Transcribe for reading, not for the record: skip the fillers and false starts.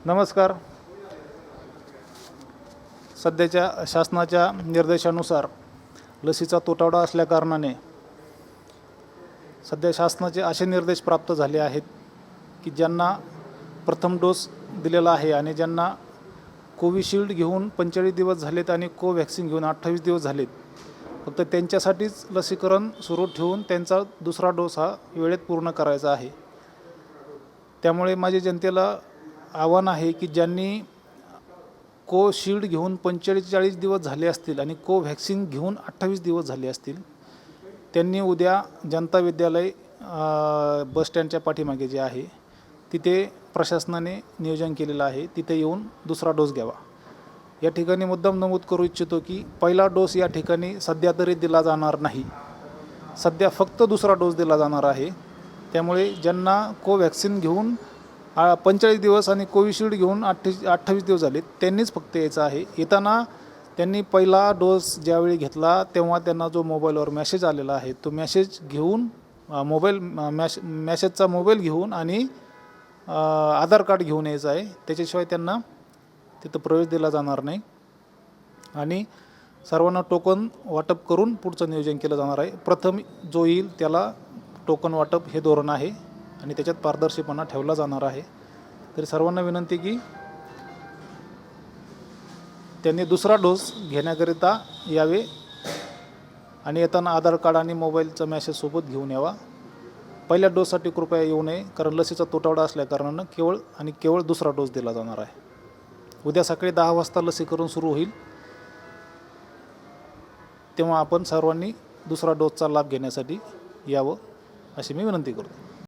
नमस्कार. सध्याच्या शासनाच्या निर्देशानुसार लसीचा तुटवडा असल्याकारणाने सध्या शासनाचे असे निर्देश प्राप्त झाले आहेत की ज्यांना प्रथम डोस दिलेला आहे आणि ज्यांना कोविशिल्ड घेऊन 45 दिवस झालेत आणि कोव्हॅक्सिन घेऊन 28 दिवस झालेत, फक्त त्यांच्यासाठीच लसीकरण सुरू ठेवून त्यांचा दुसरा डोस हा वेळेत पूर्ण करायचा आहे. त्यामुळे माझ्या जनतेला आव्हान आहे की ज्यांनी कोशिल्ड घेऊन 45 दिवस झाले असतील आणि कोव्हॅक्सिन घेऊन 28 दिवस झाले असतील, त्यांनी उद्या जनता विद्यालय बसस्टँडच्या पाठीमागे जे आहे तिथे प्रशासनाने नियोजन केलेलं आहे, तिथे येऊन दुसरा डोस घ्यावा. या ठिकाणी मुद्दाम नमूद करू इच्छितो की पहिला डोस या ठिकाणी सध्या तरी दिला जाणार नाही. सध्या फक्त दुसरा डोस दिला जाणार आहे. त्यामुळे ज्यांना कोव्हॅक्सिन घेऊन 45 दिवस आणि कोविशिल्ड घेऊन 28 दिवस झाले त्यांनीच फक्त यायचं आहे. येताना त्यांनी पहिला डोस ज्यावेळी घेतला तेव्हा त्यांना जो मोबाईलवर मेसेज आलेला आहे तो मेसेज घेऊन मेसेजचा मोबाईल घेऊन आणि आधार कार्ड घेऊन यायचं आहे. त्याच्याशिवाय त्यांना तिथं प्रवेश दिला जाणार नाही आणि सर्वांना टोकन वाटप करून पुढचं नियोजन केलं जाणार आहे. प्रथम जो येईल त्याला टोकन वाटप हे धोरण आहे आणि त्याच्यात पारदर्शीपणा ठेवला जाणार आहे. तरी सर्वांना विनंती की त्यांनी दुसरा डोस घेण्याकरिता यावे आणि येताना आधार कार्ड आणि मोबाईलचा मेसेज सोबत घेऊन यावा. पहिल्या डोससाठी कृपया येऊ नये, कारण लसीचा तुटवडा असल्याकारणानं केवळ दुसरा डोस दिला जाणार आहे. उद्या सकाळी 10 वाजता लसीकरण सुरू होईल, तेव्हा आपण सर्वांनी दुसरा डोसचा लाभ घेण्यासाठी यावं अशी मी विनंती करतो.